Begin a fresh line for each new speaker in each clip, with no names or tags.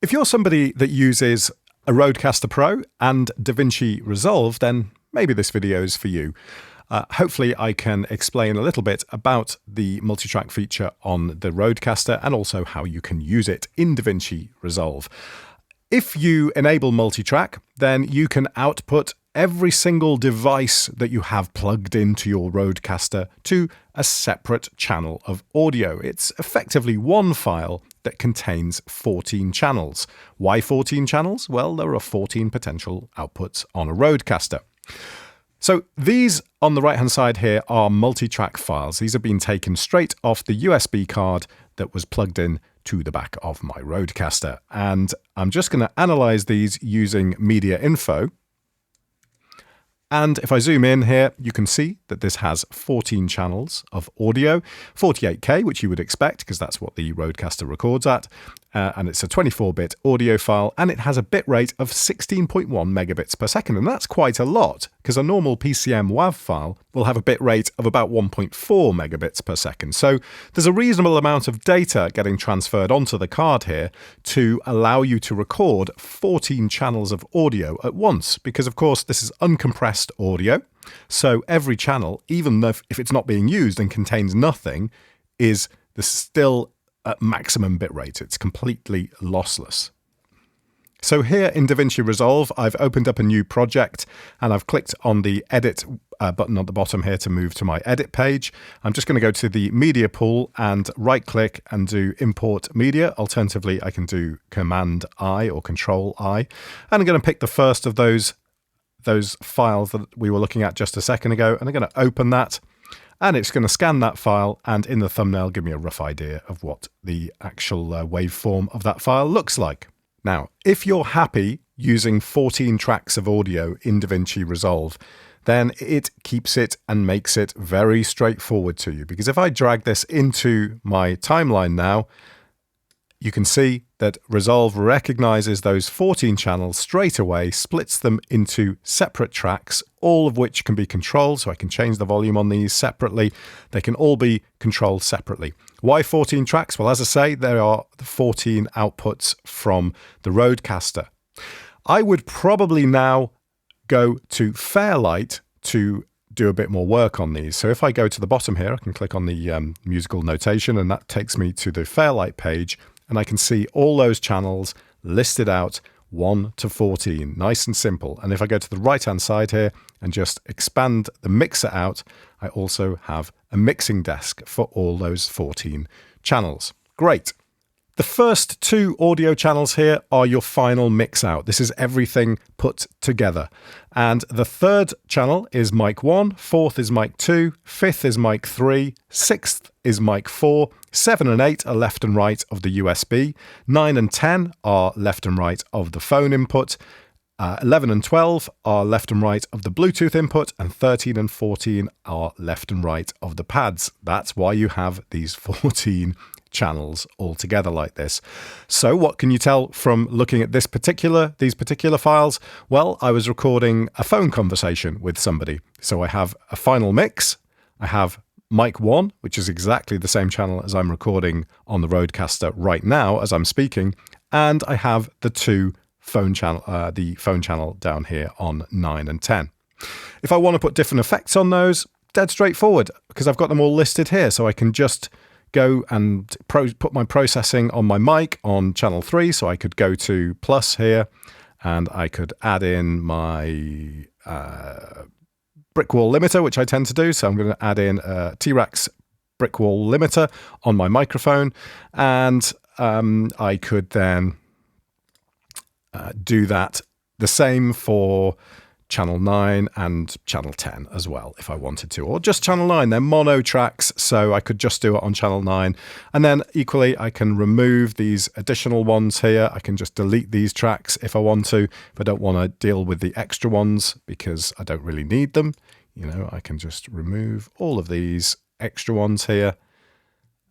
If you're somebody that uses a Rodecaster Pro and Davinci Resolve, then maybe this video is for you. Hopefully I can explain a little bit about the multi-track feature on the Rodecaster and also how you can use it in Davinci Resolve. If you enable multi-track, then you can output every single device that you have plugged into your Rodecaster to a separate channel of audio. It's effectively one file that contains 14 channels. Why 14 channels? Well, there are 14 potential outputs on a Rodecaster. So these on the right-hand side here are multi-track files. These have been taken straight off the USB card that was plugged in to the back of my Rodecaster. And I'm just going to analyze these using media info. And if I zoom in here, you can see that this has 14 channels of audio, 48K, which you would expect because that's what the Rodecaster records at. And it's a 24-bit audio file, and it has a bit rate of 16.1 megabits per second. And that's quite a lot because a normal PCM WAV file will have a bit rate of about 1.4 megabits per second. So there's a reasonable amount of data getting transferred onto the card here to allow you to record 14 channels of audio at once, because of course this is uncompressed audio. So every channel, even if it's not being used and contains nothing, is still at maximum bitrate. It's completely lossless. So here in Davinci Resolve, I've opened up a new project and I've clicked on the edit button at the bottom here to move to my edit page. I'm just going to go to the media pool and right click and do import media. Alternatively, I can do Command I or Control I. And I'm going to pick the first of those files that we were looking at just a second ago, and I'm going to open that. And it's going to scan that file and in the thumbnail give me a rough idea of what the actual waveform of that file looks like. Now, if you're happy using 14 tracks of audio in Davinci Resolve, then it keeps it and makes it very straightforward to you. Because if I drag this into my timeline now, you can see that Resolve recognizes those 14 channels straight away, splits them into separate tracks, all of which can be controlled. So I can change the volume on these separately. They can all be controlled separately. Why 14 tracks? Well, as I say, there are the 14 outputs from the Rodecaster. I would probably now go to Fairlight to do a bit more work on these. So if I go to the bottom here, I can click on the musical notation, and that takes me to the Fairlight page. And I can see all those channels listed out 1 to 14, nice and simple. And if I go to the right-hand side here and just expand the mixer out, I also have a mixing desk for all those 14 channels. Great. The first two audio channels here are your final mix out. This is everything put together. And the third channel is mic 1, fourth is mic 2, fifth is mic 3, sixth is mic 4, 7 and 8 are left and right of the USB, 9 and 10 are left and right of the phone input, 11 and 12 are left and right of the Bluetooth input, and 13 and 14 are left and right of the pads. That's why you have these 14 channels all together like this. So what can you tell from looking at these particular files? Well, I was recording a phone conversation with somebody. So I have a final mix. I have mic 1, which is exactly the same channel as I'm recording on the Rodecaster right now as I'm speaking, and I have the phone channel down here on 9 and 10. If I want to put different effects on those, dead straightforward, because I've got them all listed here, so I can just go and put my processing on my mic on channel 3. So I could go to plus here and I could add in my brick wall limiter, which I tend to do. So I'm going to add in a T-Rex brick wall limiter on my microphone. And I could then do that the same for channel 9 and channel 10 as well if I wanted to, or just channel 9. They're mono tracks, so I could just do it on channel 9. And then equally, I can remove these additional ones here. I can just delete these tracks if I want to, if I don't want to deal with the extra ones because I don't really need them. You know, I can just remove all of these extra ones here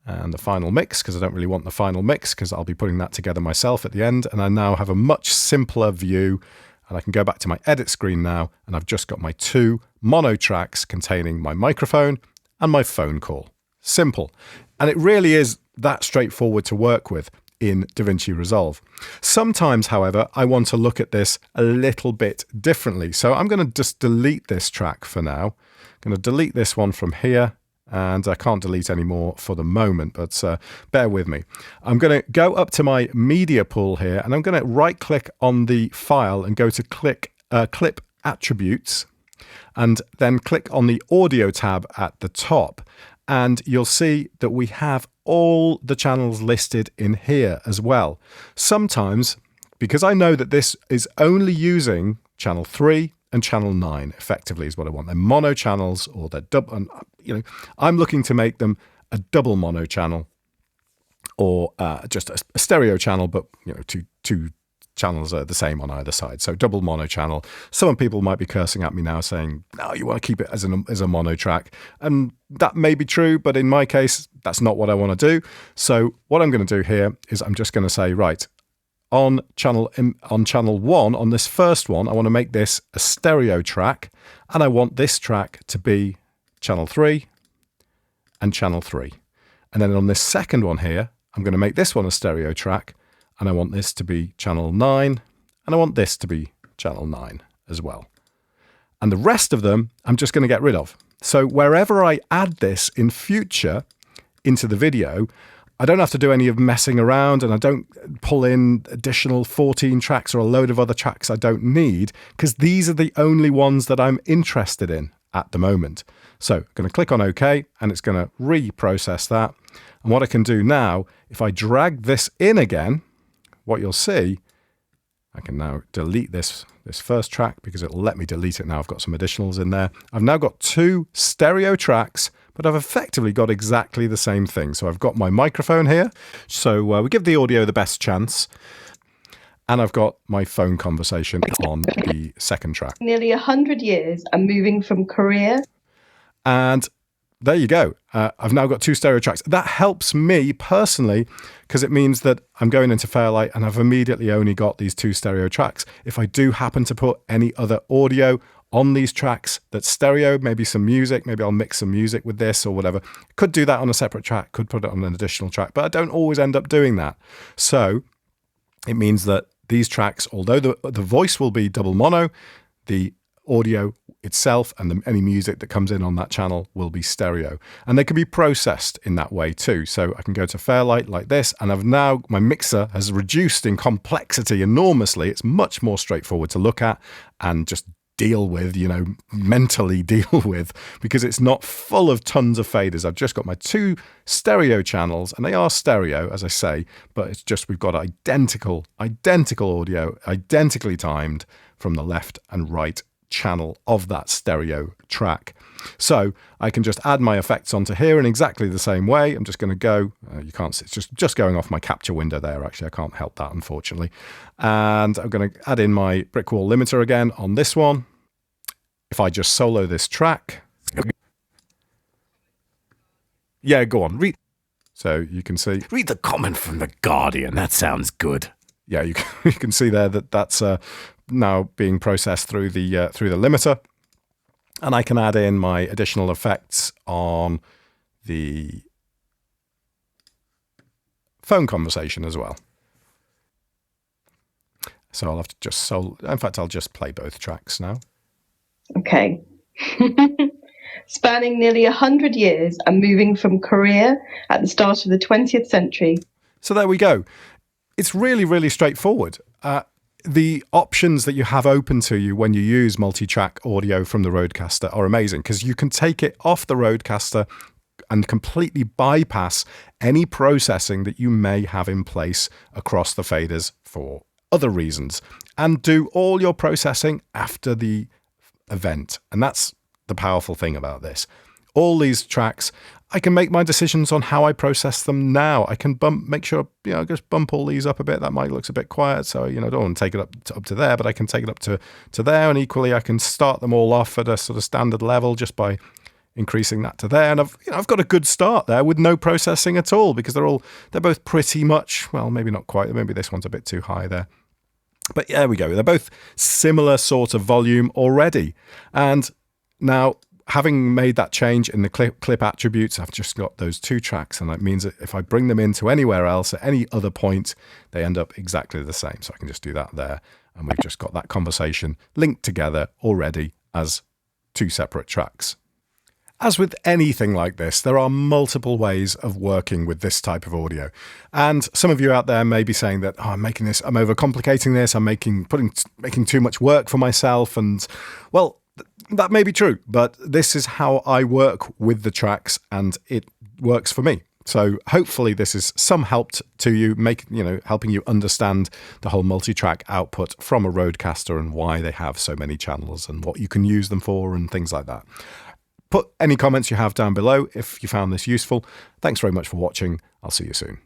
and the final mix, because I don't really want the final mix because I'll be putting that together myself at the end. And I now have a much simpler view. And I can go back to my edit screen now, and I've just got my 2 mono tracks containing my microphone and my phone call. Simple. And it really is that straightforward to work with. in Davinci Resolve. Sometimes, however, I want to look at this a little bit differently. So I'm going to just delete this track for now. I'm going to delete this one from here, and I can't delete any more for the moment, but bear with me. I'm going to go up to my media pool here, and I'm going to right-click on the file and go to clip attributes, and then click on the audio tab at the top. And you'll see that we have all the channels listed in here as well. Sometimes, because I know that this is only using channel 3 and channel 9, effectively is what I want. They're mono channels, or they're double. And, you know, I'm looking to make them a double mono channel, or just a stereo channel, but you know, two channels are the same on either side. So double mono channel. Some people might be cursing at me now saying, no, you want to keep it as a mono track. And that may be true, but in my case, that's not what I want to do. So what I'm going to do here is I'm just going to say, right, on channel 1, on this first one, I want to make this a stereo track, and I want this track to be channel 3 and channel 3. And then on this second one here, I'm going to make this one a stereo track, and I want this to be channel 9, and I want this to be channel 9 as well. And the rest of them, I'm just going to get rid of. So wherever I add this in future into the video, I don't have to do any of messing around, and I don't pull in additional 14 tracks or a load of other tracks I don't need, because these are the only ones that I'm interested in at the moment. So I'm going to click on OK, and it's going to reprocess that. And what I can do now, if I drag this in again, what you'll see, I can now delete this first track because it'll let me delete it now. I've got some additionals in there. I've now got 2 stereo tracks, but I've effectively got exactly the same thing. So I've got my microphone here. So we give the audio the best chance. And I've got my phone conversation on the second track.
Nearly 100 years and moving from Korea.
And there you go. I've now got 2 stereo tracks. That helps me personally, because it means that I'm going into Fairlight and I've immediately only got these 2 stereo tracks. If I do happen to put any other audio on these tracks that's stereo, maybe some music, maybe I'll mix some music with this or whatever. Could do that on a separate track, could put it on an additional track, but I don't always end up doing that. So it means that these tracks, although the voice will be double mono, the audio itself and any music that comes in on that channel will be stereo, and they can be processed in that way too. So I can go to Fairlight like this, and I've now, my mixer has reduced in complexity enormously. It's much more straightforward to look at and just deal with, you know, mentally deal with, because it's not full of tons of faders. I've just got my 2 stereo channels, and they are stereo, as I say, but it's just we've got identical audio, identically timed from the left and right channel of that stereo track. So I can just add my effects onto here in exactly the same way. I'm just going to go, you can't see, it's just going off my capture window there. Actually, I can't help that, unfortunately. And I'm going to add in my brick wall limiter again on this one. If I just solo this track. Yeah, go on. So you can see.
Read the comment from The Guardian. That sounds good.
Yeah, you can see there that that's now being processed through the limiter, and I can add in my additional effects on the phone conversation as well. So I'll have to just in fact, I'll just play both tracks now.
Okay. Spanning nearly 100 years and moving from Korea at the start of the 20th century.
So there we go. It's really, really straightforward. The options that you have open to you when you use multi-track audio from the Rodecaster are amazing, because you can take it off the Rodecaster and completely bypass any processing that you may have in place across the faders for other reasons, and do all your processing after the event. And that's the powerful thing about this. All these tracks, I can make my decisions on how I process them now. I can make sure, you know, just bump all these up a bit. That mic looks a bit quiet, so, you know, I don't want to take it up to there, but I can take it up to there. And equally, I can start them all off at a sort of standard level just by increasing that to there. And I've got a good start there with no processing at all, because they're both pretty much, well, maybe not quite. Maybe this one's a bit too high there. But yeah, there we go. They're both similar sort of volume already. And now, having made that change in the clip attributes, I've just got those 2 tracks, and that means that if I bring them into anywhere else at any other point, they end up exactly the same. So I can just do that there, and we've just got that conversation linked together already as 2 separate tracks. As with anything like this, there are multiple ways of working with this type of audio. And some of you out there may be saying that, oh, I'm overcomplicating this, I'm making too much work for myself. And well, that may be true, but this is how I work with the tracks, and it works for me. So hopefully this is some help to you, helping you understand the whole multi-track output from a Rodecaster and why they have so many channels and what you can use them for and things like that. Put any comments you have down below if you found this useful. Thanks very much for watching. I'll see you soon.